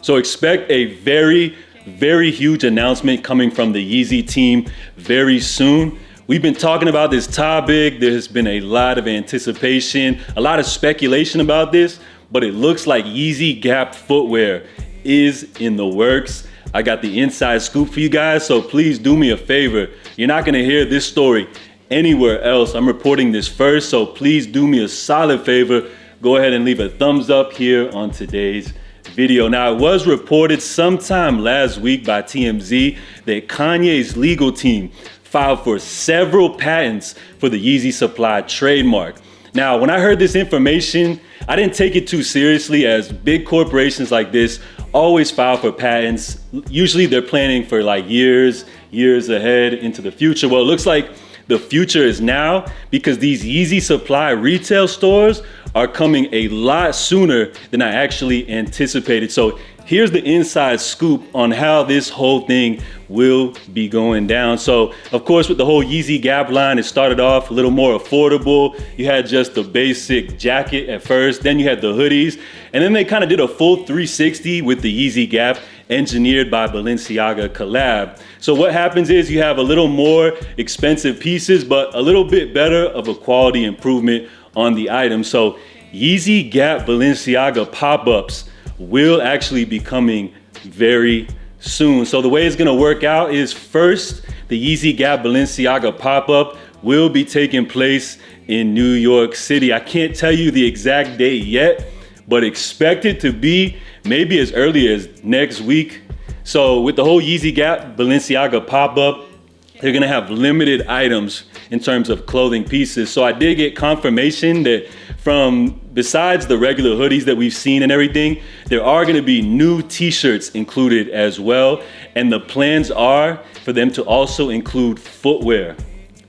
So expect a very huge announcement coming from the Yeezy team very soon. We've been talking about this topic. There's been a lot of anticipation, a lot of speculation about this, but it looks like Yeezy Gap footwear is in the works. I got the inside scoop for you guys, so please do me a favor. You're not gonna hear this story anywhere else. I'm reporting this first, so please do me a solid favor. Go ahead and leave a thumbs up here on today's video. Now, it was reported sometime last week by TMZ that Kanye's legal team filed for several patents for the Yeezy Supply trademark. Now, when I heard this information, I didn't take it too seriously, as big corporations like this always file for patents. Usually they're planning for like years ahead into the future. Well, it looks like the future is now, because these Yeezy Supply retail stores are coming a lot sooner than I actually anticipated. So here's the inside scoop on how this whole thing will be going down. So of course, with the whole Yeezy Gap line, it started off a little more affordable. You had just the basic jacket at first, then you had the hoodies, and then they kind of did a full 360 with the Yeezy Gap engineered by Balenciaga collab. So what happens is you have a little more expensive pieces, but a little bit better of a quality improvement on the item. So Yeezy Gap Balenciaga pop-ups will actually be coming very soon. So the way it's gonna work out is, first, the Yeezy Gap Balenciaga pop-up will be taking place in New York City. I can't tell you the exact date yet, but expect it to be maybe as early as next week. So with the whole Yeezy Gap Balenciaga pop-up, they're gonna have limited items in terms of clothing pieces. So I did get confirmation that besides the regular hoodies that we've seen and everything, there are gonna be new t-shirts included as well. And the plans are for them to also include footwear.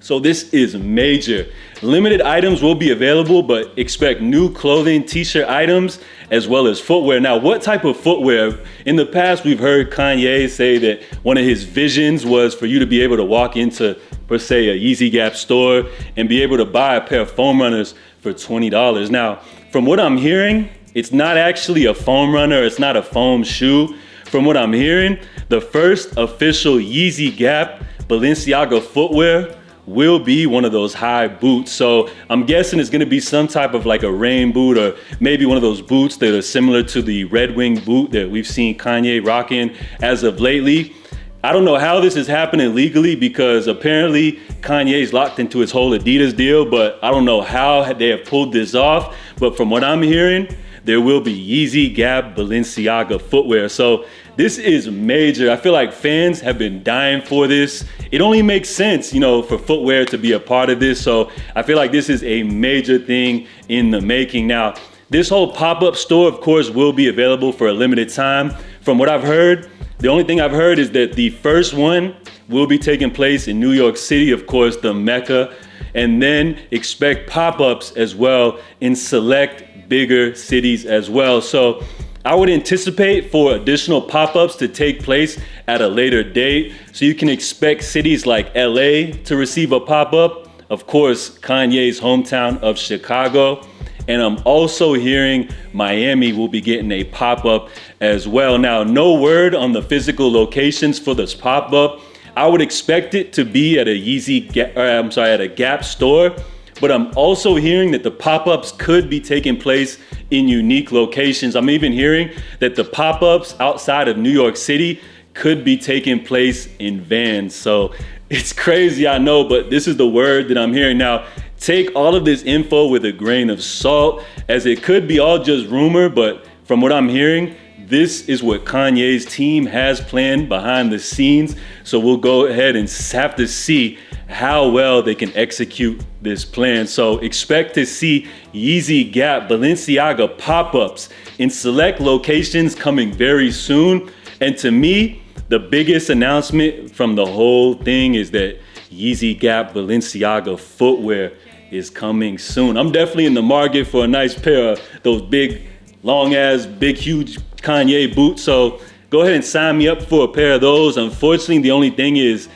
So this is major. Limited items will be available, but expect new clothing, t-shirt items, as well as footwear. Now, what type of footwear? In the past, we've heard Kanye say that one of his visions was for you to be able to walk into, per se, a Yeezy Gap store and be able to buy a pair of foam runners for $20. Now, from what I'm hearing, it's not actually a foam runner, it's not a foam shoe. From what I'm hearing, the first official Yeezy Gap Balenciaga footwear will be one of those high boots. So I'm guessing it's gonna be some type of like a rain boot, or maybe one of those boots that are similar to the Red Wing boot that we've seen Kanye rocking as of lately. I don't know how this is happening legally, because apparently Kanye's locked into his whole Adidas deal, but I don't know how they have pulled this off. But from what I'm hearing, there will be Yeezy Gap Balenciaga footwear. So this is major. I feel like fans have been dying for this. It only makes sense, for footwear to be a part of this. So I feel like this is a major thing in the making. Now, this whole pop-up store, of course, will be available for a limited time. From what I've heard, the only thing I've heard is that the first one will be taking place in New York City, of course, the Mecca, and then expect pop-ups as well in select bigger cities as well. So I would anticipate for additional pop-ups to take place at a later date. So you can expect cities like LA to receive a pop-up. Of course, Kanye's hometown of Chicago. And I'm also hearing Miami will be getting a pop-up as well. Now, no word on the physical locations for this pop-up. I would expect it to be at a Gap store. But I'm also hearing that the pop-ups could be taking place in unique locations. I'm even hearing that the pop-ups outside of New York City could be taking place in vans. So it's crazy, I know, but this is the word that I'm hearing. Now, take all of this info with a grain of salt, as it could be all just rumor, but from what I'm hearing, this is what Kanye's team has planned behind the scenes. So we'll go ahead and have to see how well they can execute this plan. So expect to see Yeezy Gap Balenciaga pop-ups in select locations coming very soon. And to me, the biggest announcement from the whole thing is that Yeezy Gap Balenciaga footwear is coming soon. I'm definitely in the market for a nice pair of those big, long-ass, big, huge Kanye boots. So go ahead and sign me up for a pair of those. Unfortunately, the only thing is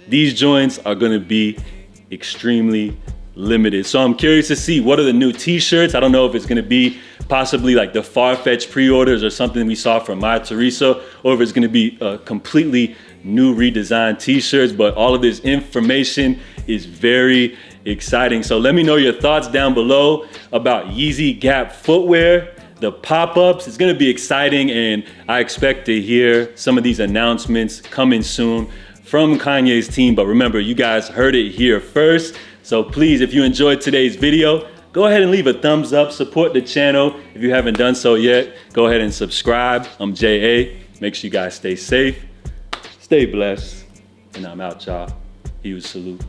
these joints are gonna be extremely limited. So I'm curious to see what are the new t-shirts. I don't know if it's gonna be possibly like the far-fetched pre-orders or something we saw from Maya Teresa, or if it's gonna be a completely new redesigned t-shirts. But all of this information is very exciting. So let me know your thoughts down below about Yeezy Gap footwear, the pop-ups. It's gonna be exciting, and I expect to hear some of these announcements coming soon from Kanye's team. But remember, you guys heard it here first. So please, if you enjoyed today's video, go ahead and leave a thumbs up, support the channel. If you haven't done so yet, go ahead and subscribe. I'm J.A. Make sure you guys stay safe, stay blessed, and I'm out, y'all. Huge salute.